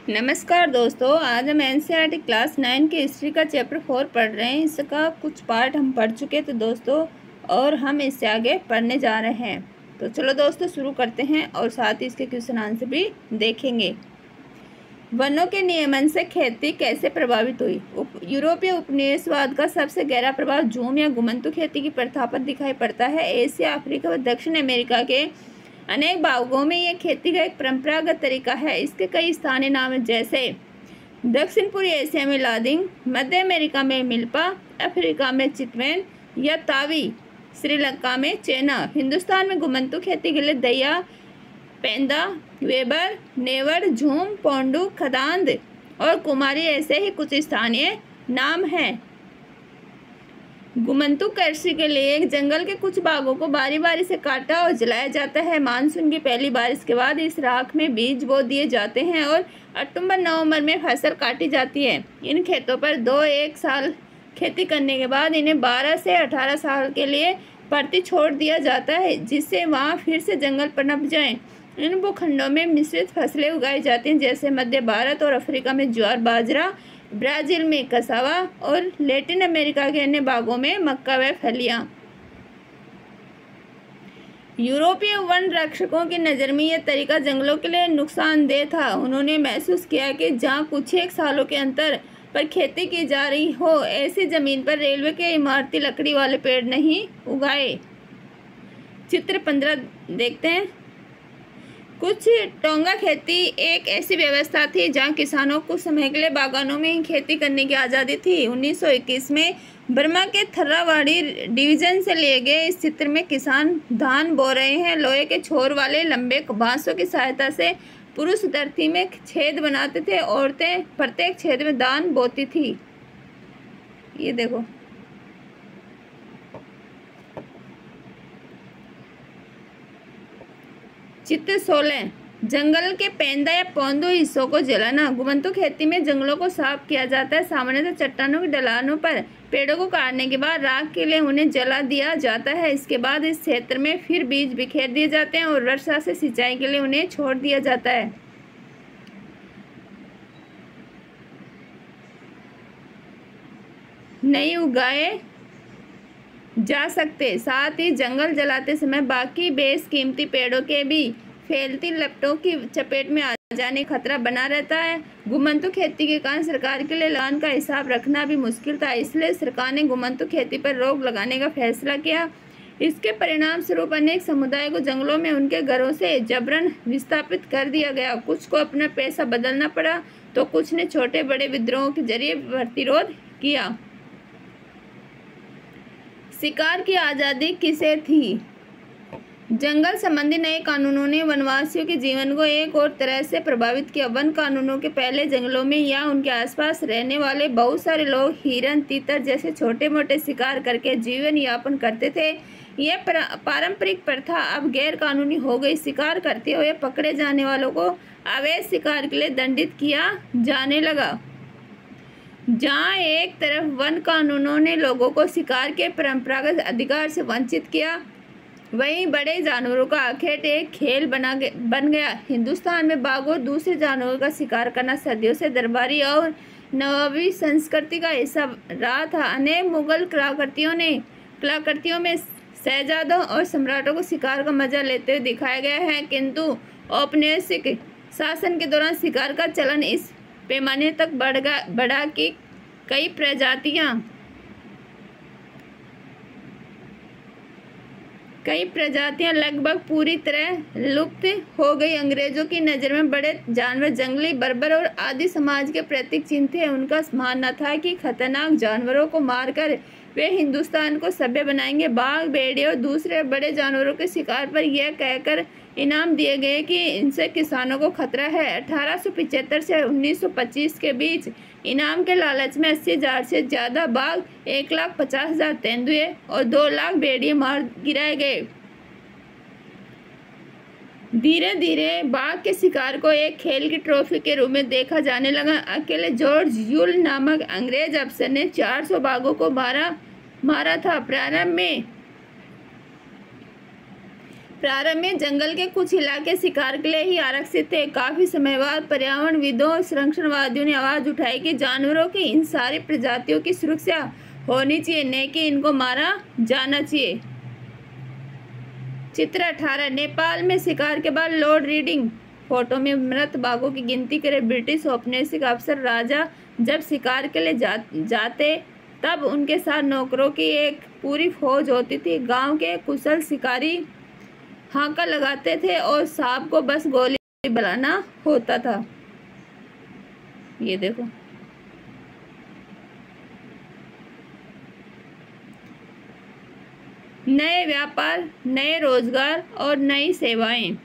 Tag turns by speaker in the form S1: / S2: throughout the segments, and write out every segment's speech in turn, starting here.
S1: नमस्कार दोस्तों, आज हम एनसीईआरटी क्लास 9 के हिस्ट्री का चैप्टर 4 पढ़ रहे हैं। इसका कुछ पार्ट हम पढ़ चुके थे दोस्तों, और हम इससे आगे पढ़ने जा रहे हैं। तो चलो दोस्तों शुरू करते हैं और साथ ही इसके क्वेश्चन आंसर भी देखेंगे। वनों के नियमन से खेती कैसे प्रभावित हुई? यूरोपीय उपनिवेशवाद का सबसे गहरा प्रभाव झूम या घुमंतु खेती की प्रथा पर दिखाई पड़ता है। एशिया, अफ्रीका व दक्षिण अमेरिका के अनेक भागों में यह खेती का एक परंपरागत तरीका है। इसके कई स्थानीय नाम हैं, जैसे दक्षिण पूर्वी एशिया में लादिंग, मध्य अमेरिका में मिल्पा, अफ्रीका में चितवेन या तावी, श्रीलंका में चेना। हिंदुस्तान में घुमंतु खेती के लिए दया, पेंदा, वेबर, नेवर, झूम, पोंडू, खदांद और कुमारी ऐसे ही कुछ स्थानीय नाम हैं। घुमंतु कृषि के लिए एक जंगल के कुछ भागों को बारी बारी से काटा और जलाया जाता है। मानसून की पहली बारिश के बाद इस राख में बीज बो दिए जाते हैं और अक्टूबर-नवंबर में फसल काटी जाती है। इन खेतों पर 2-1 साल खेती करने के बाद इन्हें 12 से 18 साल के लिए परती छोड़ दिया जाता है, जिससे वहाँ फिर से जंगल पनप जाएं। इन भूखंडों में मिश्रित फसलें उगाई जाती हैं, जैसे मध्य भारत और अफ्रीका में ज्वार बाजरा, ब्राज़ील में कसावा और लैटिन अमेरिका के अन्य भागों में मक्का व फलियां। यूरोपीय वन रक्षकों की नज़र में यह तरीका जंगलों के लिए नुकसानदेह था। उन्होंने महसूस किया कि जहां कुछ एक सालों के अंतर पर खेती की जा रही हो, ऐसी ज़मीन पर रेलवे के इमारती लकड़ी वाले पेड़ नहीं उगाए। चित्र 15 देखते हैं। कुछ टोंगा खेती एक ऐसी व्यवस्था थी जहां किसानों को समय के लिए बागानों में ही खेती करने की आज़ादी थी। 1921 में बर्मा के थर्रावाड़ी डिवीज़न से लिए गए इस चित्र में किसान धान बो रहे हैं। लोहे के छोर वाले लंबे बांसों की सहायता से पुरुष धरती में छेद बनाते थे, औरतें प्रत्येक छेद में धान बोती थी। ये देखो, चित्र 16। जंगल के पेंदा या पौधों हिस्सों को जलाना। घुमंतु खेती में जंगलों को साफ किया जाता है। सामान्यतः चट्टानों की ढलानों पर पेड़ों को काटने के बाद राख के लिए उन्हें जला दिया जाता है। इसके बाद इस क्षेत्र में फिर बीज बिखेर दिए जाते हैं और वर्षा से सिंचाई के लिए उन्हें छोड़ दिया जाता है। नहीं उगाए जा सकते। साथ ही जंगल जलाते समय बाकी बेशकीमती पेड़ों के भी फैलती लपटों की चपेट में आ जाने का खतरा बना रहता है। घुमंतु खेती के कारण सरकार के लिए लगान का हिसाब रखना भी मुश्किल था, इसलिए सरकार ने घुमंतु खेती पर रोक लगाने का फैसला किया। इसके परिणाम स्वरूप अनेक समुदायों को जंगलों में उनके घरों से जबरन विस्थापित कर दिया गया। कुछ को अपना पैसा बदलना पड़ा तो कुछ ने छोटे बड़े विद्रोहों के जरिए प्रतिरोध किया। शिकार की आज़ादी किसे थी? जंगल संबंधी नए कानूनों ने वनवासियों के जीवन को एक और तरह से प्रभावित किया। वन कानूनों के पहले जंगलों में या उनके आसपास रहने वाले बहुत सारे लोग हिरन, तीतर जैसे छोटे मोटे शिकार करके जीवन यापन करते थे। यह पारंपरिक प्रथा अब गैर कानूनी हो गई। शिकार करते हुए पकड़े जाने वालों को अवैध शिकार के लिए दंडित किया जाने लगा। जहाँ एक तरफ वन कानूनों ने लोगों को शिकार के परंपरागत अधिकार से वंचित किया, वहीं बड़े जानवरों का आखेट एक खेल बन गया। हिंदुस्तान में बाघ और दूसरे जानवरों का शिकार करना सदियों से दरबारी और नवाबी संस्कृति का हिस्सा रहा था। अनेक मुगल कलाकृतियों में शहजादों और सम्राटों को शिकार का मजा लेते हुए दिखाया गया है, किंतु औपनिवेशिक शासन के दौरान शिकार का चलन इस पैमाने तक बढ़ा कि कई प्रजातियां लगभग पूरी तरह लुप्त हो गई। अंग्रेजों की नज़र में बड़े जानवर जंगली बर्बर और आदि समाज के प्रतीक चिन्ह थे। उनका मानना था कि खतरनाक जानवरों को मारकर वे हिंदुस्तान को सभ्य बनाएंगे। बाघ, भेड़िए और दूसरे बड़े जानवरों के शिकार पर यह कहकर इनाम दिए गए कि इनसे किसानों को खतरा है। 1875 से 1925 के बीच इनाम के लालच में 80,000 से ज़्यादा बाघ, 1,50,000 तेंदुए और 2 लाख भेड़िए मार गिराए गए। धीरे धीरे बाघ के शिकार को एक खेल की ट्रॉफी के रूप में देखा जाने लगा। अकेले जॉर्ज यूल नामक अंग्रेज अफसर ने 400 बाघों को मारा था। प्रारंभ में प्रारंभ में जंगल के कुछ इलाके शिकार के लिए ही आरक्षित थे। काफी समय बाद पर्यावरणविदों और संरक्षणवादियों ने आवाज उठाई कि जानवरों की इन सारी प्रजातियों की सुरक्षा होनी चाहिए, न कि इनको मारा जाना चाहिए। चित्र 18। नेपाल में शिकार के बाद लॉर्ड रीडिंग फोटो में मृत बाघों की गिनती करे। ब्रिटिश औपनिवेशिक अफसर राजा जब शिकार के लिए जाते तब उनके साथ नौकरों की एक पूरी फौज होती थी। गांव के कुशल शिकारी हांका लगाते थे और सांप को बस गोली बनाना होता था। ये देखो, नए व्यापार, नए रोजगार और नई सेवाएं।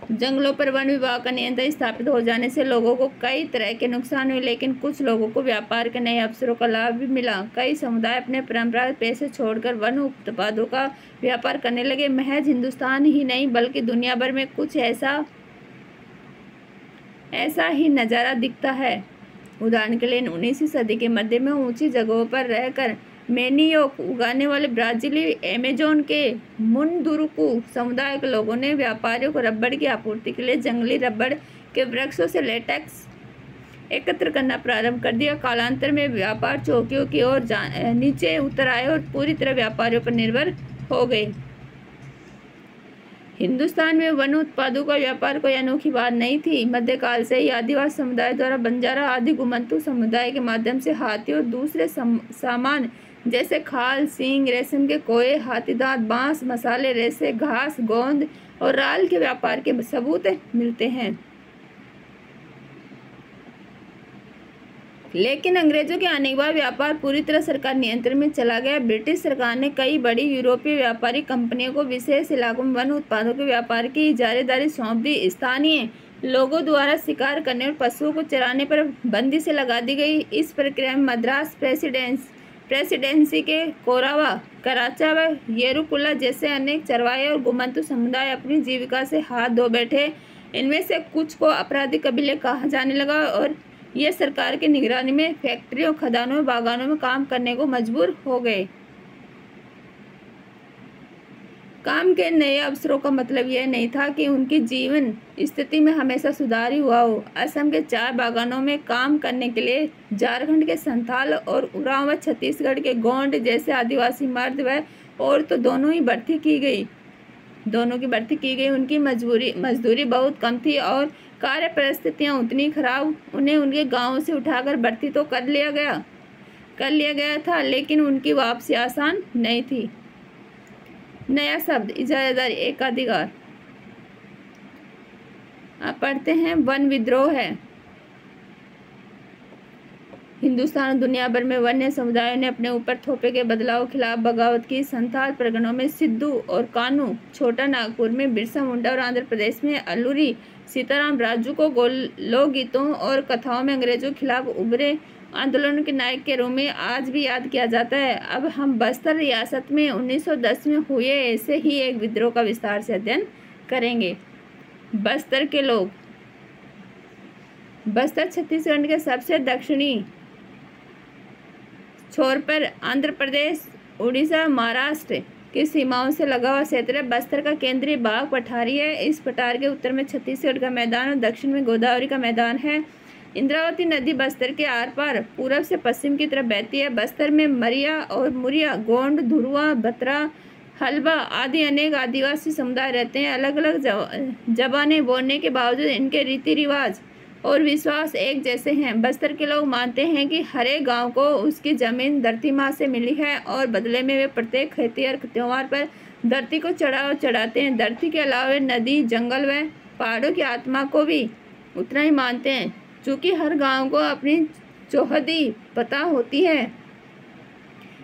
S1: जंगलों पर वन विभाग का नियंत्रण स्थापित हो जाने से लोगों को कई तरह के नुकसान हुए, लेकिन कुछ लोगों को व्यापार के नए अवसरों का लाभ भी मिला। कई समुदाय अपने परंपरागत पेशे छोड़कर वन उत्पादों का व्यापार करने लगे। महज हिंदुस्तान ही नहीं बल्कि दुनिया भर में कुछ ऐसा ही नज़ारा दिखता है। उदाहरण के लिए 19वीं सदी के मध्य में ऊंची जगहों पर रहकर मैनियोक उगाने वाले ब्राजीली अमेज़न के मुनदुरुकु समुदाय के लोगों ने व्यापारियों को रबड़ की आपूर्ति के लिए जंगली रबड़ के वृक्षों से लेटेक्स एकत्र करना प्रारंभ कर दिया। कालांतर में व्यापार चौकियों की ओर नीचे उतर आए और पूरी तरह व्यापारियों पर निर्भर हो गए। हिंदुस्तान में वन उत्पादों का व्यापार कोई अनोखी बात नहीं थी। मध्यकाल से ही आदिवासी समुदाय द्वारा बंजारा आदि घुमंतू समुदाय के माध्यम से हाथी और दूसरे सामान जैसे खाल, सींग, रेशम के कोये, हाथी दांत, बांस, मसाले, रेशे, घास, गोंद और राल के व्यापार के सबूत मिलते हैं। लेकिन अंग्रेजों के आने के बाद व्यापार पूरी तरह सरकार नियंत्रण में चला गया। ब्रिटिश सरकार ने कई बड़ी यूरोपीय व्यापारी कंपनियों को विशेष इलाकों में वन उत्पादों के व्यापार की इजारेदारी सौंप दी। स्थानीय लोगों द्वारा शिकार करने और पशुओं को चराने पर बंदी से लगा दी गई। इस प्रक्रिया में मद्रास प्रेसिडेंसी के कोरावा, कराचा व येरुकुला जैसे अनेक चरवाहे और घुमंतू समुदाय अपनी जीविका से हाथ धो बैठे। इनमें से कुछ को अपराधी कबीले कहा जाने लगा और ये सरकार की निगरानी में फैक्ट्रियों, खदानों, बागानों में काम करने को मजबूर हो गए। काम के नए अवसरों का मतलब यह नहीं था कि उनकी जीवन स्थिति में हमेशा सुधार ही हुआ हो। असम के 4 बागानों में काम करने के लिए झारखंड के संथाल और उरांव व छत्तीसगढ़ के गोंड जैसे आदिवासी मर्द व औरतों दोनों की भर्ती की गई। उनकी मजदूरी बहुत कम थी और कार्य परिस्थितियाँ उतनी खराब। उन्हें उनके गाँव से उठाकर भर्ती तो कर लिया गया था, लेकिन उनकी वापसी आसान नहीं थी। नया शब्द इजारादारी, एकाधिकार। आप पढ़ते हैं वन विद्रोह है। हिंदुस्तान और दुनिया भर में वन्य समुदायों ने अपने ऊपर थोपे गए बदलाव के खिलाफ बगावत की। संथाल परगनों में सिद्धू और कानू, छोटा नागपुर में बिरसा मुंडा और आंध्र प्रदेश में अल्लूरी सीताराम राजू को लोकगीतों और कथाओं में अंग्रेजों के खिलाफ उभरे आंदोलन के नायक के रूप में आज भी याद किया जाता है। अब हम बस्तर रियासत में 1910 में हुए ऐसे ही एक विद्रोह का विस्तार से अध्ययन करेंगे। बस्तर के लोग। बस्तर छत्तीसगढ़ के सबसे दक्षिणी छोर पर आंध्र प्रदेश, उड़ीसा, महाराष्ट्र की सीमाओं से लगा हुआ क्षेत्र। बस्तर का केंद्रीय भाग पठारी है। इस पठार के उत्तर में छत्तीसगढ़ का मैदान और दक्षिण में गोदावरी का मैदान है। इंद्रावती नदी बस्तर के आर पार पूरब से पश्चिम की तरफ बहती है। बस्तर में मरिया और मुरिया, गोंड, धुरुआ, बतरा, हलबा आदि अनेक आदिवासी समुदाय रहते हैं। अलग अलग जबानें बोलने के बावजूद इनके रीति रिवाज और विश्वास एक जैसे हैं। बस्तर के लोग मानते हैं कि हर एक गाँव को उसकी जमीन धरती माँ से मिली है और बदले में वे प्रत्येक खेती और त्योहार पर धरती को चढ़ाते हैं। धरती के अलावा नदी, जंगल व पहाड़ों की आत्मा को भी उतना ही मानते हैं। चूँकि हर गांव को अपनी चौहदी पता होती है,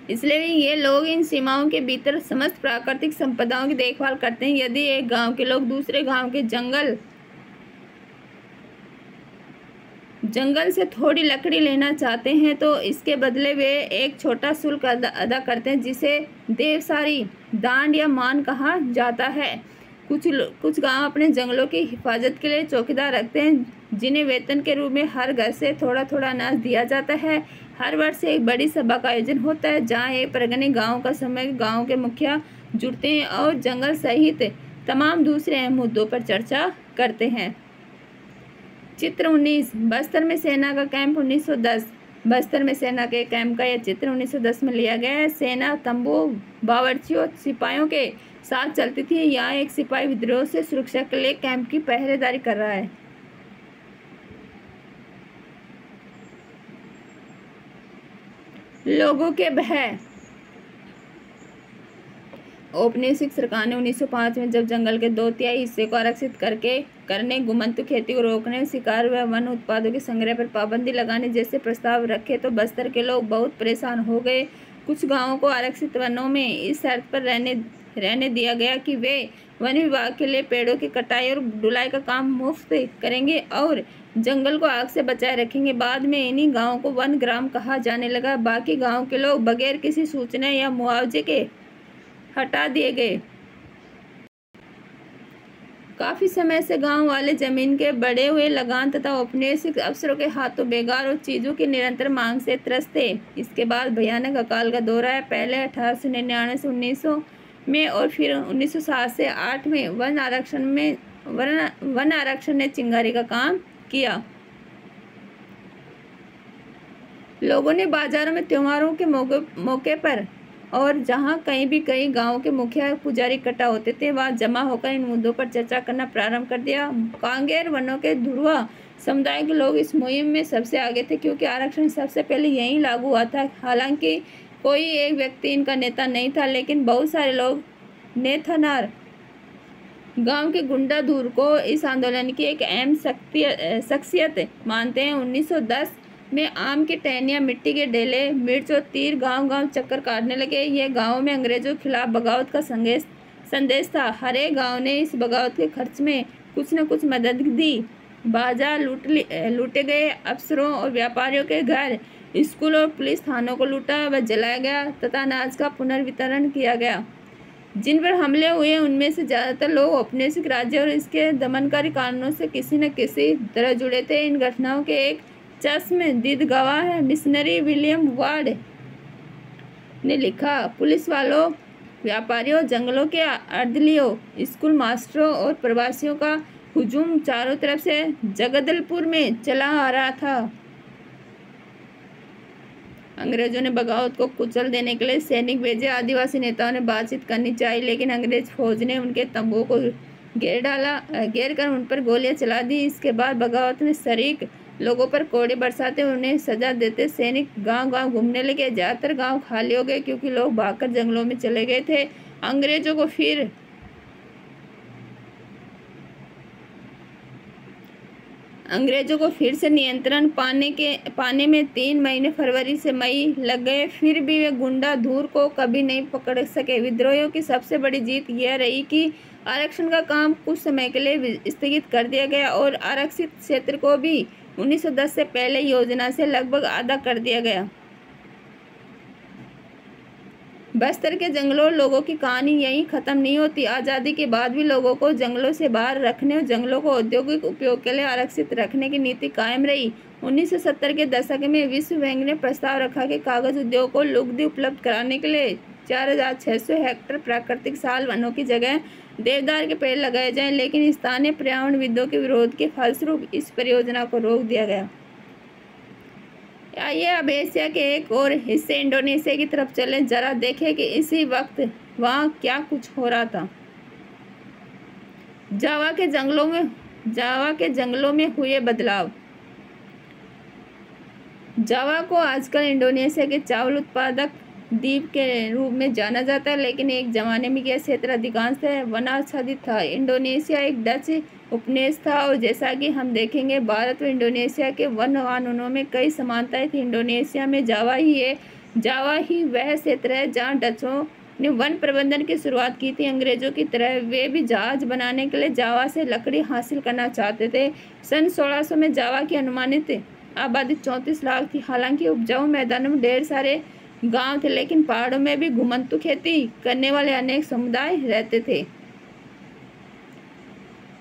S1: इसलिए ये लोग इन सीमाओं के भीतर समस्त प्राकृतिक संपदाओं की देखभाल करते हैं। यदि एक गांव के लोग दूसरे गांव के जंगल से थोड़ी लकड़ी लेना चाहते हैं तो इसके बदले वे एक छोटा शुल्क अदा करते हैं, जिसे देवसारी, दांड या मान कहा जाता है। कुछ गांव अपने जंगलों की हिफाजत के लिए चौकीदार रखते हैं, जिन्हें वेतन के रूप में हर घर से थोड़ा थोड़ा अनाज दिया जाता है। हर वर्ष एक बड़ी सभा का आयोजन होता है, जहां एक परगने गांव का समय गांव के मुखिया जुड़ते हैं और जंगल सहित तमाम दूसरे अहम मुद्दों पर चर्चा करते हैं। चित्र 19 बस्तर में सेना का कैंप 1910। बस्तर में सेना के कैंप का यह चित्र 1910 में लिया गया है। सेना तंबू बावर्चियों सिपाहियों के साथ चलती थी। यहाँ एक सिपाही विद्रोह से सुरक्षा के लिए कैंप की पहरेदारी कर रहा है। लोगों के भय। औपनिवेशिक सरकार ने 1905 में जब जंगल के 2/3 हिस्से को आरक्षित करने, गुमंतु खेती को रोकने, शिकार व वन उत्पादों के संग्रह पर पाबंदी लगाने जैसे प्रस्ताव रखे तो बस्तर के लोग बहुत परेशान हो गए। कुछ गांवों को आरक्षित वनों में इस शर्त पर रहने दिया गया कि वे वन विभाग के लिए पेड़ों की कटाई और ढुलाई का काम मुफ्त करेंगे और जंगल को आग से बचाए रखेंगे। बाद में इन्हीं गाँवों को वन ग्राम कहा जाने लगा। बाकी गाँव के लोग बगैर किसी सूचना या मुआवजे के हटा दिए गए। काफी समय से गांव वाले जमीन के बढ़े हुए लगान तथा औपनिवेशिक अफसरों के हाथों बेकार और चीजों की निरंतर मांग से त्रस्त थे। इसके बाद भयानक अकाल का दौर आया। पहले 1899 से 1900 में और फिर 1907 से 8 में वन आरक्षण ने चिंगारी का काम किया। लोगों ने बाजारों में त्योहारों के मौके पर और जहां कहीं भी कई गांवों के मुखिया पुजारी इकट्ठा होते थे वहां जमा होकर इन मुद्दों पर चर्चा करना प्रारंभ कर दिया। कांगेर वनों के धुरवा समुदाय के लोग इस मुहिम में सबसे आगे थे क्योंकि आरक्षण सबसे पहले यहीं लागू हुआ था। हालांकि कोई एक व्यक्ति इनका नेता नहीं था, लेकिन बहुत सारे लोग नेथनार गांव के गुंडा धूर को इस आंदोलन की एक अहम शख्सियत मानते हैं। 1910 में आम की टहनियाँ, मिट्टी के डेले, मिर्च और तीर गांव-गांव चक्कर काटने लगे। यह गांव में अंग्रेजों के खिलाफ बगावत का संदेश था। हर एक गाँव ने इस बगावत के खर्च में कुछ न कुछ मदद दी। बाजार लूटे गए, अफसरों और व्यापारियों के घर, स्कूल और पुलिस थानों को लूटा व जलाया गया तथा अनाज का पुनर्वितरण किया गया। जिन पर हमले हुए उनमें से ज़्यादातर लोग औपनिवेशिक राज्य और इसके दमनकारी कानूनों से किसी न किसी तरह जुड़े थे। इन घटनाओं के एक चश्मदीद गवाह है मिशनरी विलियम वार्ड ने लिखा, पुलिस वालों, व्यापारियों, जंगलों के अर्दलियों, स्कूल मास्टरों और प्रवासियों का हुजूम चारों तरफ से जगदलपुर में चला आ रहा था। अंग्रेजों ने बगावत को कुचल देने के लिए सैनिक भेजे। आदिवासी नेताओं ने बातचीत करनी चाहिए, लेकिन अंग्रेज फौज ने उनके तंबुओं को घेर कर उन पर गोलियां चला दी। इसके बाद बगावत में शरीक लोगों पर कोड़े बरसाते उन्हें सजा देते सैनिक गांव-गांव घूमने लगे। ज़्यादातर गांव खाली हो गए क्योंकि लोग भागकर जंगलों में चले गए थे। अंग्रेजों को फिर से नियंत्रण पाने में 3 महीने फरवरी से मई लग गए। फिर भी वे गुंडा धूर को कभी नहीं पकड़ सके। विद्रोहियों की सबसे बड़ी जीत यह रही कि आरक्षण का काम कुछ समय के लिए स्थगित कर दिया गया और आरक्षित क्षेत्र को भी 1910 से पहले योजना से लगभग आधा कर दिया गया। बस्तर के जंगलों लोगों की कहानी यहीं खत्म नहीं होती। आज़ादी के बाद भी लोगों को जंगलों से बाहर रखने और जंगलों को औद्योगिक उपयोग के लिए आरक्षित रखने की नीति कायम रही। 1970 के दशक में विश्व बैंक ने प्रस्ताव रखा कि कागज उद्योग को लुगदी उपलब्ध कराने के लिए 4600 हेक्टेयर प्राकृतिक साल वनों की जगह देवदार के पेड़ लगाए जाएं, लेकिन स्थानीय पर्यावरणविदों के विरोध के फलस्वरूप इस परियोजना को रोक दिया गया। आइए अब एशिया के एक और हिस्से इंडोनेशिया की तरफ चलें, जरा देखें कि इसी वक्त वहाँ क्या कुछ हो रहा था। जावा के जंगलों में हुए बदलाव। जावा को आजकल इंडोनेशिया के चावल उत्पादक द्वीप के रूप में जाना जाता है, लेकिन एक जमाने में यह क्षेत्र अधिकांशतः वनाच्छादित था। इंडोनेशिया एक डच उपनिवेश था और जैसा कि हम देखेंगे भारत और इंडोनेशिया के वन कानूनों में कई समानताएं थी। इंडोनेशिया में जावा ही वह क्षेत्र है जहां डचों ने वन प्रबंधन की शुरुआत की थी। अंग्रेजों की तरह वे भी जहाज बनाने के लिए जावा से लकड़ी हासिल करना चाहते थे। सन 1600 में जावा की अनुमानित आबादी 34 लाख थी। हालांकि उपजाऊ मैदानों में ढेर सारे गांव थे, लेकिन पहाड़ों में भी घुमंतु खेती करने वाले अनेक समुदाय रहते थे।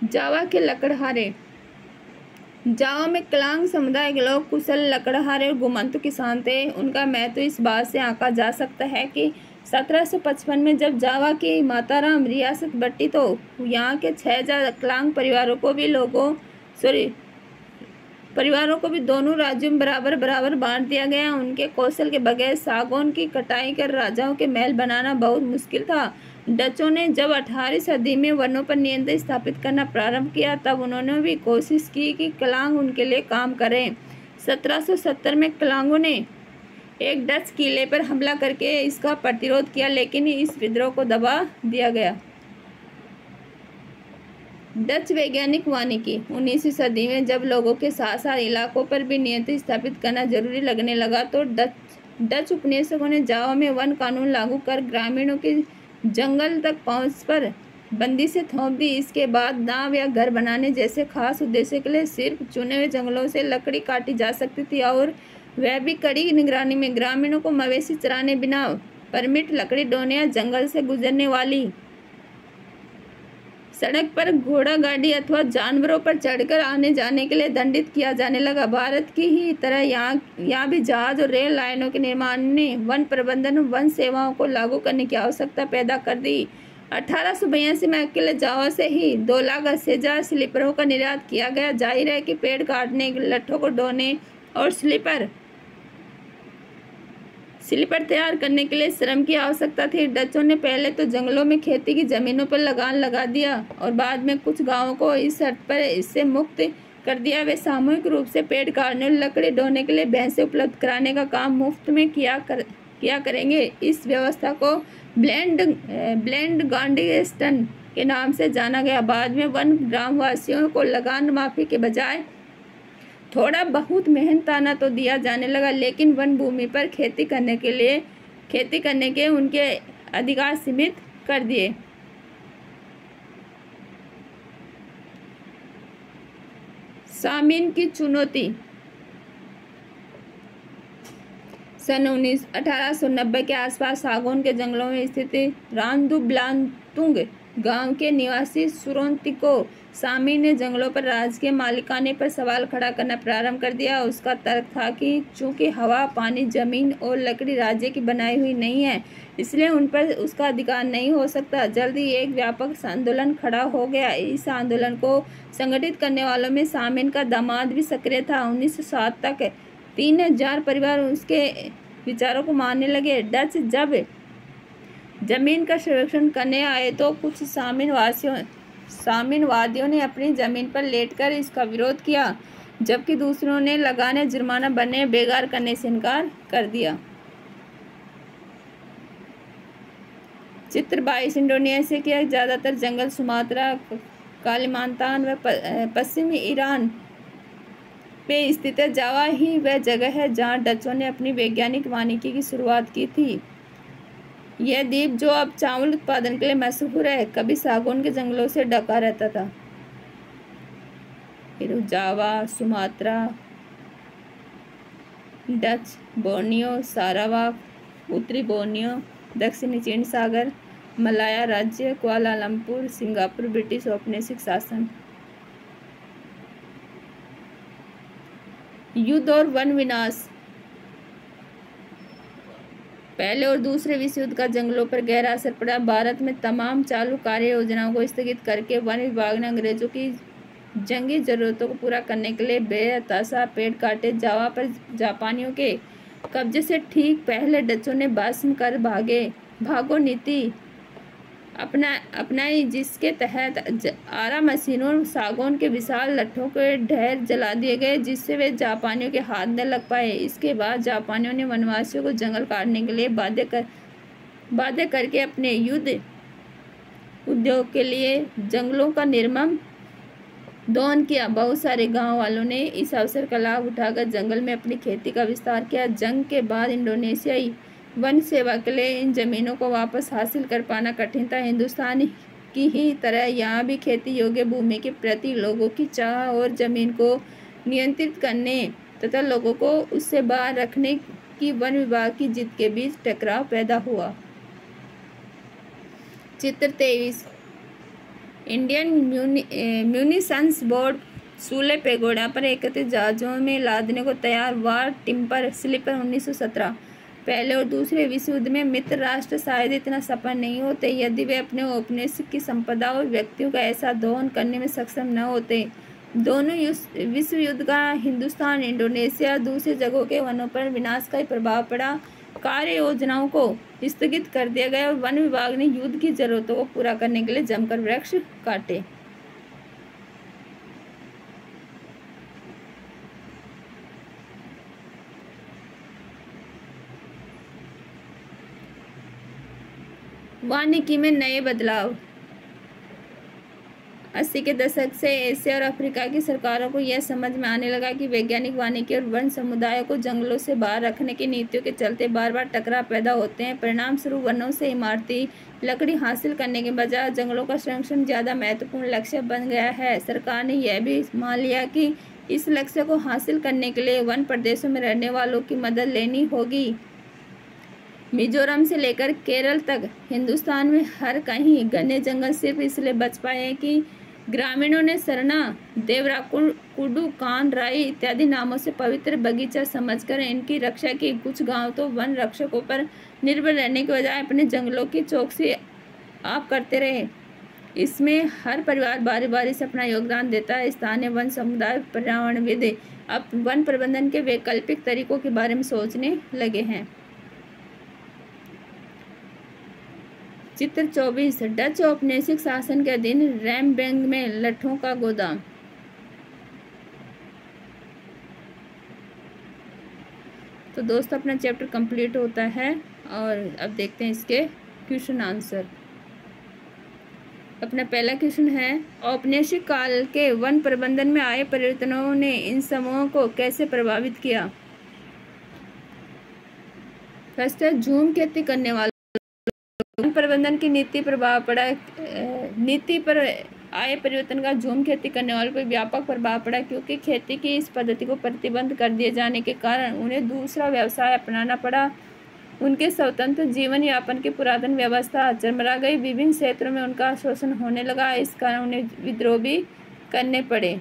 S1: जावा के लकड़हारे। जावा में क्लांग समुदाय के लोग कुशल लकड़हारे और घुमंतु किसान थे। उनका महत्व इस बात से आंका जा सकता है कि 1755 में जब जावा की माताराम रियासत बंटी तो यहाँ के 6000 क्लांग परिवारों को भी दोनों राज्यों में बराबर बराबर बांट दिया गया। उनके कौशल के बगैर सागौन की कटाई कर राजाओं के महल बनाना बहुत मुश्किल था। डचों ने जब 18वीं सदी में वनों पर नियंत्रण स्थापित करना प्रारंभ किया तब उन्होंने भी कोशिश की कि क्लांग उनके लिए काम करें। 1770 में क्लांगों ने एक डच किले पर हमला करके इसका प्रतिरोध किया, लेकिन इस विद्रोह को दबा दिया गया। डच वैज्ञानिक वानिकी 19वीं सदी में जब लोगों के साथ साथ इलाकों पर भी नियंत्रण स्थापित करना जरूरी लगने लगा तो डच उपनिवेशकों ने जावा में वन कानून लागू कर ग्रामीणों की जंगल तक पहुंच पर बंदी से थोप दी। इसके बाद नाव या घर बनाने जैसे खास उद्देश्य के लिए सिर्फ चुने हुए जंगलों से लकड़ी काटी जा सकती थी और वह भी कड़ी निगरानी में। ग्रामीणों को मवेशी चराने, बिना परमिट लकड़ी ढोने या जंगल से गुजरने वाली सड़क पर घोड़ा गाड़ी अथवा जानवरों पर चढ़कर आने जाने के लिए दंडित किया जाने लगा। भारत की ही तरह यहाँ भी जहाज और रेल लाइनों के निर्माण ने वन प्रबंधन वन सेवाओं को लागू करने की आवश्यकता पैदा कर दी। 1882 में अकेले जावा से ही 2,80,000 स्लीपरों का निर्यात किया गया। जाहिर है कि पेड़ काटने, लट्ठों को ढोने और स्लीपर तैयार करने के लिए श्रम की आवश्यकता थी। डचों ने पहले तो जंगलों में खेती की जमीनों पर लगान लगा दिया और बाद में कुछ गांवों को इस शर्त पर इससे मुक्त कर दिया। वे सामूहिक रूप से पेड़ काटने और लकड़ी ढोने के लिए भैंसें उपलब्ध कराने का काम मुफ्त में किया करेंगे। इस व्यवस्था को ब्लेंड गार्डिस्टन के नाम से जाना गया। बाद में वन ग्रामवासियों को लगान माफी के बजाय थोड़ा बहुत मेहनताना तो दिया जाने लगा, लेकिन वन भूमि पर खेती करने के उनके अधिकार सीमित कर दिए। सामीन की चुनौती। सन 1890 के आसपास सागौन के जंगलों में स्थित रामदुब्लांतुंग गांव के निवासी सुरोंतिको सामी ने जंगलों पर राजकीय मालिकाने पर सवाल खड़ा करना प्रारंभ कर दिया। उसका तर्क था कि चूंकि हवा, पानी, जमीन और लकड़ी राज्य की बनाई हुई नहीं है, इसलिए उन पर उसका अधिकार नहीं हो सकता। जल्द ही एक व्यापक आंदोलन खड़ा हो गया। इस आंदोलन को संगठित करने वालों में सामीन का दामाद भी सक्रिय था। 1907 तक 3000 परिवार उसके विचारों को मानने लगे। डच जब जमीन का सर्वेक्षण करने आए तो कुछ सामीनवादियों ने अपनी जमीन पर लेटकर इसका विरोध किया, जबकि दूसरों ने लगाने, जुर्माना भरने, बेगार करने से इनकार कर दिया। चित्र 22 इंडोनेशिया के ज़्यादातर जंगल सुमात्रा, कालिमांतान व पश्चिमी ईरान पे स्थित है। जावा ही वह जगह है जहाँ डचों ने अपनी वैज्ञानिक वानिकी की शुरुआत की थी। यह द्वीप, जो अब चावल उत्पादन के लिए मशहूर है, कभी सागौन के जंगलों से ढका रहता था। फिर जावा, सुमात्रा, डच, बोर्नियो, सारावाक, उत्तरी बोर्नियो, दक्षिणी चीन सागर, मलाया राज्य, कुआलालंपुर, सिंगापुर, ब्रिटिश औपनिवेशिक शासन। युद्ध और वन विनाश। पहले और दूसरे विश्व युद्ध का जंगलों पर गहरा असर पड़ा। भारत में तमाम चालू कार्य योजनाओं को स्थगित करके वन विभाग ने अंग्रेजों की जंगी जरूरतों को पूरा करने के लिए बेतहाशा पेड़ काटे। जावा पर जापानियों के कब्जे से ठीक पहले डचों ने भस्म कर भागो नीति अपनाई, जिसके तहत आरा मशीनों सागौन के विशाल लट्ठों के ढेर जला दिए गए, जिससे वे जापानियों के हाथ न लग पाए। इसके बाद जापानियों ने वनवासियों को जंगल काटने के लिए बाध्य करके अपने युद्ध उद्योग के लिए जंगलों का निर्मम दोहन किया। बहुत सारे गांव वालों ने इस अवसर का लाभ उठाकर जंगल में अपनी खेती का विस्तार किया। जंग के बाद इंडोनेशियाई वन सेवा के लिए इन जमीनों को वापस हासिल कर पाना कठिन था। हिंदुस्तान की ही तरह यहाँ भी खेती योग्य भूमि के प्रति लोगों की चाह और जमीन को नियंत्रित करने तथा लोगों को उससे बाहर रखने की वन विभाग की जिद के बीच टकराव पैदा हुआ। चित्र 23 इंडियन म्यूनिशंस बोर्ड सूले पेगोडा पर एकत्रित जहाजों में लादने को तैयार वार टिम्पर स्लीपर 1917। पहले और दूसरे विश्व युद्ध में मित्र राष्ट्र शायद इतना सफल नहीं होते यदि वे अपने औपनिवेशिक की संपदा और व्यक्तियों का ऐसा दोहन करने में सक्षम न होते। दोनों विश्व युद्ध का हिंदुस्तान, इंडोनेशिया, दूसरी जगहों के वनों पर विनाशकारी प्रभाव पड़ा। कार्य योजनाओं को स्थगित कर दिया गया और वन विभाग ने युद्ध की जरूरतों को पूरा करने के लिए जमकर वृक्ष काटे। वानिकी में नए बदलाव। 80 के दशक से एशिया और अफ्रीका की सरकारों को यह समझ में आने लगा कि वैज्ञानिक वानिकी और वन समुदायों को जंगलों से बाहर रखने की नीतियों के चलते बार बार टकराव पैदा होते हैं। परिणाम स्वरूप वनों से इमारती लकड़ी हासिल करने के बजाय जंगलों का संरक्षण ज़्यादा महत्वपूर्ण लक्ष्य बन गया है। सरकार ने यह भी मान लिया कि इस लक्ष्य को हासिल करने के लिए वन प्रदेशों में रहने वालों की मदद लेनी होगी। मिजोरम से लेकर केरल तक हिंदुस्तान में हर कहीं घने जंगल सिर्फ इसलिए बच पाए हैं कि ग्रामीणों ने सरना, देवराकुडू, कान, राई इत्यादि नामों से पवित्र बगीचा समझकर इनकी रक्षा की। कुछ गांव तो वन रक्षकों पर निर्भर रहने के बजाय अपने जंगलों की चौकसी आप करते रहे। इसमें हर परिवार बारी बारी से अपना योगदान देता है। स्थानीय वन समुदाय पर्यावरणविद अब वन प्रबंधन के वैकल्पिक तरीकों के बारे में सोचने लगे हैं। चित्र 24 डच औपनिवेशिक शासन के अधीन रैमबेंग में लट्ठों का गोदाम। तो दोस्तों अपना चैप्टर कंप्लीट होता है और अब देखते हैं इसके क्वेश्चन आंसर। अपना पहला क्वेश्चन है, औपनिवेशिक काल के वन प्रबंधन में आए परिवर्तनों ने इन समूहों को कैसे प्रभावित किया। फर्स्ट है, झूम खेती करने वाले वन प्रबंधन की नीति प्रभाव पड़ा। नीति पर आए परिवर्तन का झूम खेती करने वालों पर व्यापक प्रभाव पड़ा क्योंकि खेती की इस पद्धति को प्रतिबंध कर दिए जाने के कारण उन्हें दूसरा व्यवसाय अपनाना पड़ा। उनके स्वतंत्र जीवन यापन की पुरातन व्यवस्था चरमरा गई। विभिन्न क्षेत्रों में उनका शोषण होने लगा। इस कारण उन्हें विद्रोह भी करने पड़े।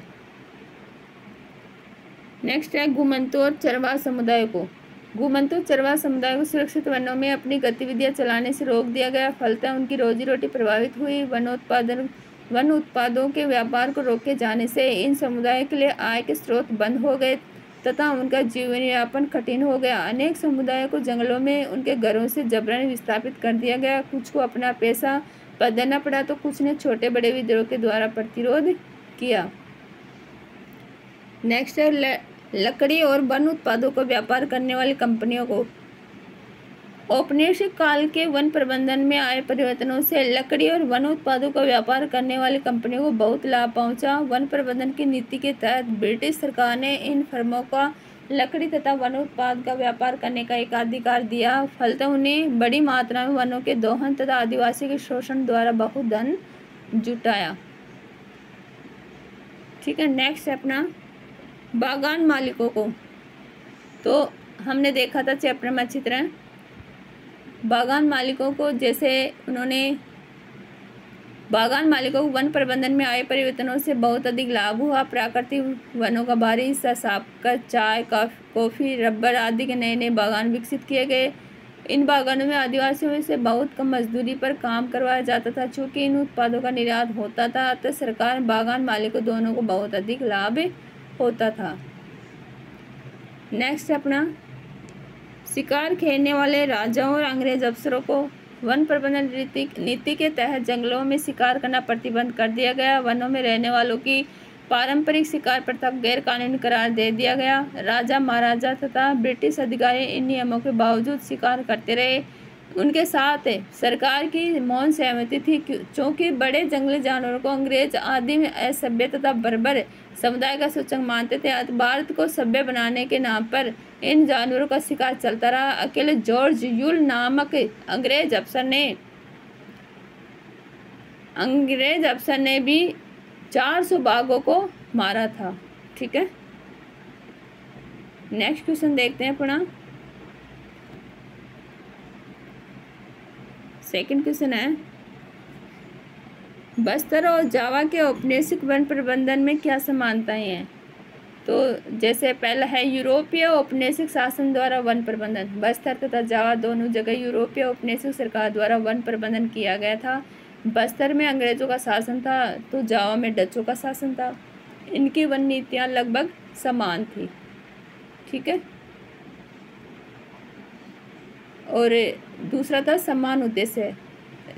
S1: नेक्स्ट है, घुमंतू और चरवाह समुदाय को। घुमंतू चरवाह समुदाय को सुरक्षित वनों में अपनी गतिविधियां चलाने से रोक दिया गया। फलतः उनकी रोजी रोटी प्रभावित हुई। वन उत्पादों के व्यापार को रोके जाने से इन समुदायों के लिए आय के स्रोत बंद हो गए तथा उनका जीवन यापन कठिन हो गया। अनेक समुदायों को जंगलों में उनके घरों से जबरन विस्थापित कर दिया गया। कुछ को अपना पेशा बदलना पड़ा तो कुछ ने छोटे बड़े विद्रोह के द्वारा प्रतिरोध किया। नेक्स्ट है, लकड़ी और वन उत्पादों का व्यापार करने वाली कंपनियों को। औपनिवेशिक काल के वन प्रबंधन में आए परिवर्तनों से लकड़ी और वन उत्पादों का व्यापार करने वाली कंपनियों को बहुत लाभ पहुंचा। वन प्रबंधन की नीति के तहत ब्रिटिश सरकार ने इन फर्मों का लकड़ी तथा वन उत्पाद का व्यापार करने का एकाधिकार दिया। फलतः उन्हें बड़ी मात्रा में वनों के दोहन तथा आदिवासी के शोषण द्वारा बहुत धन जुटाया। ठीक है, नेक्स्ट है अपना बागान मालिकों को। तो हमने देखा था चैप्टर में अच्छी तरह बागान मालिकों को, जैसे उन्होंने बागान मालिकों को वन प्रबंधन में आए परिवर्तनों से बहुत अधिक लाभ हुआ। प्राकृतिक वनों का भारी हिस्सा साफ कर चाय, कॉफ़ी, रबर आदि के नए नए बागान विकसित किए गए। इन बागानों में आदिवासियों से बहुत कम मजदूरी पर काम करवाया जाता था। चूँकि इन उत्पादों का निर्यात होता था अतः सरकार बागान मालिकों दोनों को बहुत अधिक लाभ होता था। नेक्स्ट अपना शिकार खेलने वाले राजाओं और अंग्रेज अफसरों को वन प्रबंधन नीति के तहत जंगलों में शिकार करना प्रतिबंध कर दिया गया। वनों में रहने वालों की पारंपरिक शिकार प्रथा गैर कानूनी करार दे दिया गया। राजा महाराजा तथा ब्रिटिश अधिकारी इन नियमों के बावजूद शिकार करते रहे। उनके साथ सरकार की मौन सहमति थी क्योंकि बड़े जंगली जानवरों को अंग्रेज आदिम असभ्य तथा बर्बर समुदाय का सूचक मानते थे। भारत को सभ्य बनाने के नाम पर इन जानवरों का शिकार चलता रहा। अकेले जॉर्ज यूल नामक अंग्रेज अफसर ने भी 400 बाघों को मारा था। ठीक है, नेक्स्ट क्वेश्चन देखते हैं अपना। सेकंड क्वेश्चन है, बस्तर और जावा के औपनिवेशिक वन प्रबंधन में क्या समानताएं हैं। तो जैसे पहला है यूरोपीय औपनिवेशिक शासन द्वारा वन प्रबंधन। बस्तर तथा जावा दोनों जगह यूरोपीय औपनिवेशिक सरकार द्वारा वन प्रबंधन किया गया था। बस्तर में अंग्रेजों का शासन था तो जावा में डचों का शासन था। इनकी वन नीतियाँ लगभग समान थी। ठीक है। और दूसरा था समान उद्देश्य।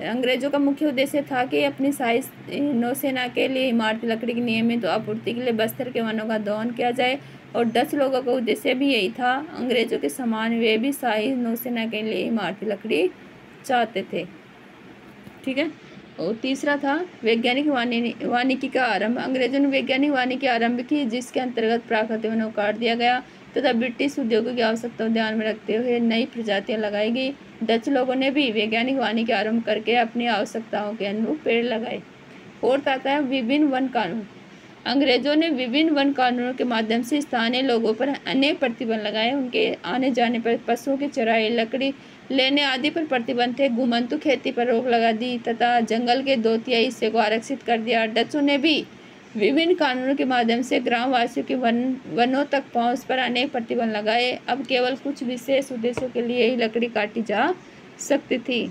S1: अंग्रेजों का मुख्य उद्देश्य था कि अपनी साइज नौसेना के लिए इमारती लकड़ी की नियमित आपूर्ति के लिए बस्तर के वनों का दोहन किया जाए। और डच लोगों का उद्देश्य भी यही था। अंग्रेजों के समान वे भी साइज नौसेना के लिए इमारती लकड़ी चाहते थे। ठीक है। और तीसरा था वैज्ञानिक वानिकी का आरंभ। अंग्रेजों ने वैज्ञानिक वानिकी आरंभ की, जिसके अंतर्गत प्राकृतिक वनों को काट दिया गया तथा ब्रिटिश उद्योगों की आवश्यकता को ध्यान में रखते हुए नई प्रजातियां लगाई गई। डच लोगों ने भी वैज्ञानिक वानिकी आरंभ करके अपनी आवश्यकताओं के अनुरूप पेड़ लगाए। फोर्थ आता है विभिन्न वन कानून। अंग्रेजों ने विभिन्न वन कानूनों के माध्यम से स्थानीय लोगों पर अनेक प्रतिबंध लगाए। उनके आने जाने पर, पशुओं की चराई, लकड़ी लेने आदि पर प्रतिबंध थे। घुमंतु खेती पर रोक लगा दी तथा जंगल के 2/3 हिस्से को आरक्षित कर दिया। डचों ने भी विभिन्न कानूनों के माध्यम से ग्रामवासियों की वनों तक पहुंच पर अनेक प्रतिबंध लगाए। अब केवल कुछ विशेष उद्देश्यों के लिए ही लकड़ी काटी जा सकती थी।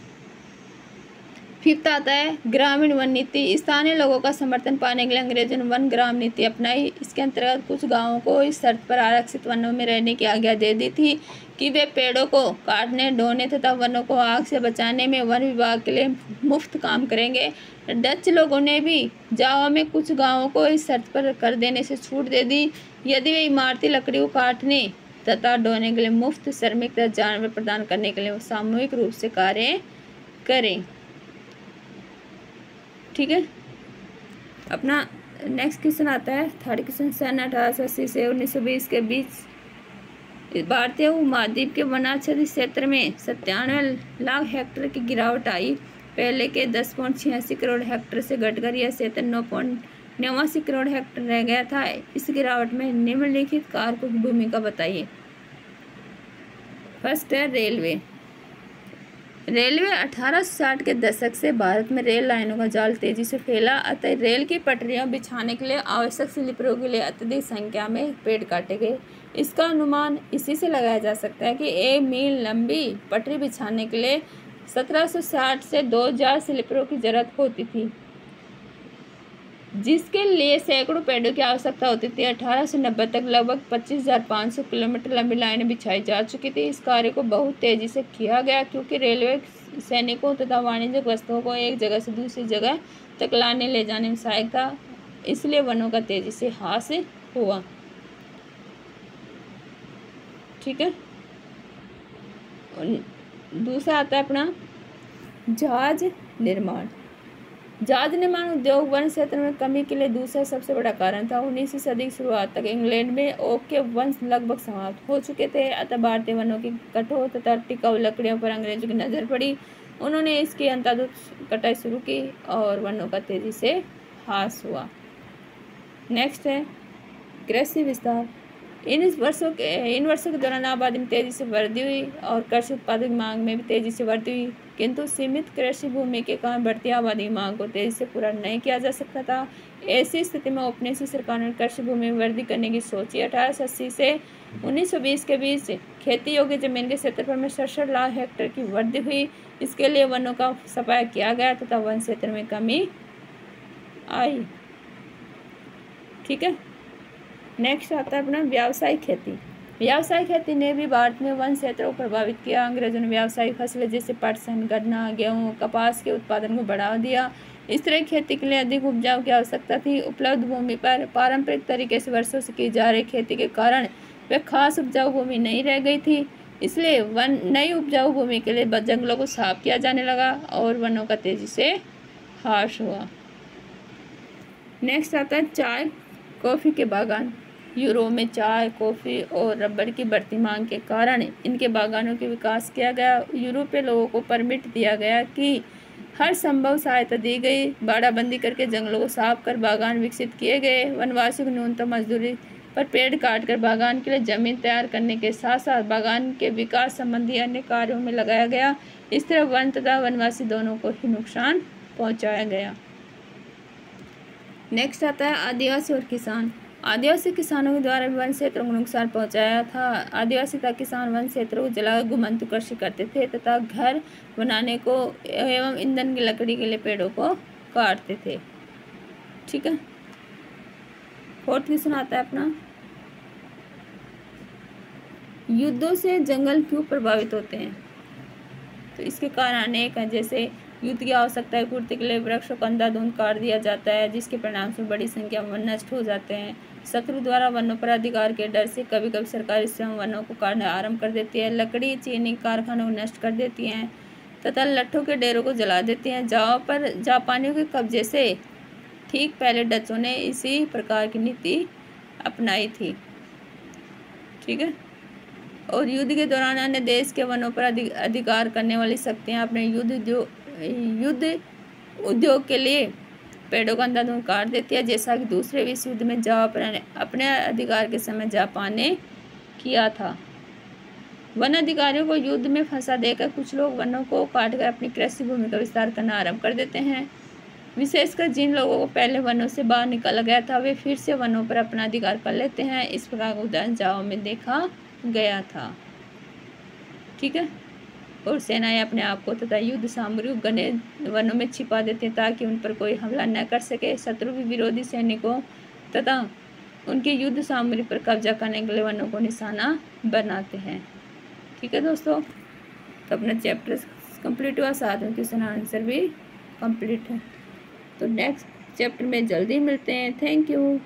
S1: फिफ्थ आता है ग्रामीण वन नीति। स्थानीय लोगों का समर्थन पाने के लिए अंग्रेजों ने वन ग्राम नीति अपनाई। इसके अंतर्गत कुछ गांवों को इस शर्त पर आरक्षित वनों में रहने की आज्ञा दे दी थी कि वे पेड़ों को काटने, ढोने तथा वनों को आग से बचाने में वन विभाग के लिए मुफ्त काम करेंगे। डच लोगों ने भी जावा में कुछ गांवों को इस शर्त पर कर देने से छूट दे दी, यदि वे इमारती लकड़ी को काटने तथा ढोने के लिए मुफ्त श्रमिक तथा जानवर प्रदान करने के लिए सामूहिक रूप से कार्य करें। ठीक है। अपना नेक्स्ट क्वेश्चन आता है थर्ड क्वेश्चन। सन 1880 से 1920 के बीच भारतीय उपमहाद्वीप के वनाच्छादित क्षेत्र में 97 लाख हेक्टेयर की गिरावट आई। पहले के 10.86 करोड़ हेक्टेयर से घटकर यह क्षेत्र 9.89 करोड़ हेक्टेयर रह गया था। इस गिरावट में निम्नलिखित कारकों की भूमिका बताइए। फर्स्ट है रेलवे। रेलवे 1860 के दशक से भारत में रेल लाइनों का जाल तेजी से फैला, अतः रेल की पटरियां बिछाने के लिए आवश्यक स्लीपरों के लिए अत्यधिक संख्या में पेड़ काटे गए। इसका अनुमान इसी से लगाया जा सकता है कि 1 मील लंबी पटरी बिछाने के लिए 1760 से 2000 स्लीपरों की जरूरत होती थी, जिसके लिए सैकड़ों पेड़ों की आवश्यकता होती थी। 1890 तक लगभग 25,500 किलोमीटर लंबी लाइनें बिछाई जा चुकी थी। इस कार्य को बहुत तेजी से किया गया क्योंकि रेलवे सैनिकों तथा वाणिज्यिक वस्तुओं को एक जगह से दूसरी जगह तक लाने ले जाने में सहायक था, इसलिए वनों का तेजी से ह्रास हुआ। ठीक है। दूसरा आता है अपना जहाज निर्माण। जहाज निर्माण उद्योग वन क्षेत्र में कमी के लिए दूसरा सबसे बड़ा कारण था। 19वीं सदी की शुरुआत तक इंग्लैंड में ओक के वंश लगभग समाप्त हो चुके थे, अतः भारतीय वनों की कठोर तथा टिकाऊ लकड़ियों पर अंग्रेजों की नज़र पड़ी। उन्होंने इसकी अंधाधुंध कटाई शुरू की और वनों का तेजी से ह्रास हुआ। नेक्स्ट है कृषि विस्तार। इन वर्षों के दौरान आबादी में तेजी से वृद्धि हुई और कृषि उत्पादन की मांग में भी तेजी से वृद्धि हुई, किंतु सीमित कृषि भूमि के कारण बढ़ती आबादी की मांग को तेजी से पूरा नहीं किया जा सकता था। ऐसी स्थिति में औपनिवेशिक सरकार ने कृषि भूमि में वृद्धि करने की सोची। 1880 से 1920 के बीच खेती योग्य जमीन के क्षेत्रफल में 67 लाख हेक्टेयर की वृद्धि हुई। इसके लिए वनों का सफाया किया गया तथा वन क्षेत्र में कमी आई। ठीक है। नेक्स्ट आता है अपना व्यावसायिक खेती। व्यावसायिक खेती ने भी भारत में वन क्षेत्र को प्रभावित किया। अंग्रेजों ने व्यावसायिक फसलें जैसे पटसन, गन्ना, गेहूँ, कपास के उत्पादन को बढ़ावा दिया। इस तरह खेती के लिए अधिक उपजाऊ की आवश्यकता थी। उपलब्ध भूमि पर पारंपरिक तरीके से वर्षों से की जा रही खेती के कारण वह खास उपजाऊ भूमि नहीं रह गई थी, इसलिए नई उपजाऊ भूमि के लिए जंगलों को साफ किया जाने लगा और वनों का तेजी से ह्रास हुआ। नेक्स्ट आता है चाय कॉफ़ी के बागान। यूरोप में चाय, कॉफ़ी और रबर की बढ़ती मांग के कारण इनके बागानों के विकास किया गया। यूरोपीय लोगों को परमिट दिया गया कि हर संभव सहायता दी गई। बाड़ाबंदी करके जंगलों को साफ कर बागान विकसित किए गए। वनवासियों को न्यूनतम मजदूरी पर पेड़ काटकर बागान के लिए जमीन तैयार करने के साथ साथ बागान के विकास संबंधी अन्य कार्यों में लगाया गया। इस तरह वन तथा वनवासी दोनों को ही नुकसान पहुँचाया गया। नेक्स्ट आता है आदिवासी और किसान। आदिवासी किसानों के द्वारा वन क्षेत्रों को नुकसान पहुंचाया था। आदिवासी था किसान वन क्षेत्रों को जलाकर घुमंतु कृषि करते थे तथा घर बनाने को एवं ईंधन की लकड़ी के लिए पेड़ों को काटते थे। ठीक है, फोर्थ क्वेश्चन आता है अपना, युद्धों से जंगल क्यों प्रभावित होते हैं? तो इसके कारण अनेक हैं, जैसे युद्ध की आवश्यकता की पूर्ति के लिए वृक्षों को अंधाधुंध काट दिया जाता है, जिसके परिणाम से बड़ी संख्या में वन नष्ट हो जाते हैं। शत्रु द्वारा वनों पर अधिकार के डर से कभी कभी सरकारी स्वयं वनों को काटना आरंभ कर देती है। लकड़ी चीनी कारखानों को नष्ट कर देती हैं तथा लट्ठों के डेरों को जला देती हैं। जापानियों के कब्जे से ठीक पहले डचों ने इसी प्रकार की नीति अपनाई थी। ठीक है, और युद्ध के दौरान अन्य देश के वनों पर अधिकार करने वाली शक्तियाँ अपने युद्ध उद्योग के लिए पेड़ों का अंधाधुंध काट देती है, जैसा कि दूसरे विश्व युद्ध में जापान अपने अधिकार के समय जापान ने किया था। वन अधिकारियों को युद्ध में फंसा देकर कुछ लोग वनों को काटकर अपनी कृषि भूमि का विस्तार करना आरंभ कर देते हैं। विशेषकर जिन लोगों को पहले वनों से बाहर निकाला गया था वे फिर से वनों पर अपना अधिकार कर लेते हैं। इस प्रकार का उदाहरण जाओ में देखा गया था। ठीक है, और सेनाएं अपने आप को तथा युद्ध सामग्री घने वनों में छिपा देते हैं ताकि उन पर कोई हमला न कर सके। शत्रु भी विरोधी सैनिकों तथा उनके युद्ध सामग्री पर कब्जा करने के लिए वनों को निशाना बनाते हैं। ठीक है दोस्तों, तो अपना चैप्टर कंप्लीट हुआ, साथ में क्वेश्चन आंसर भी कंप्लीट है। तो नेक्स्ट चैप्टर में जल्दी मिलते हैं। Thank you.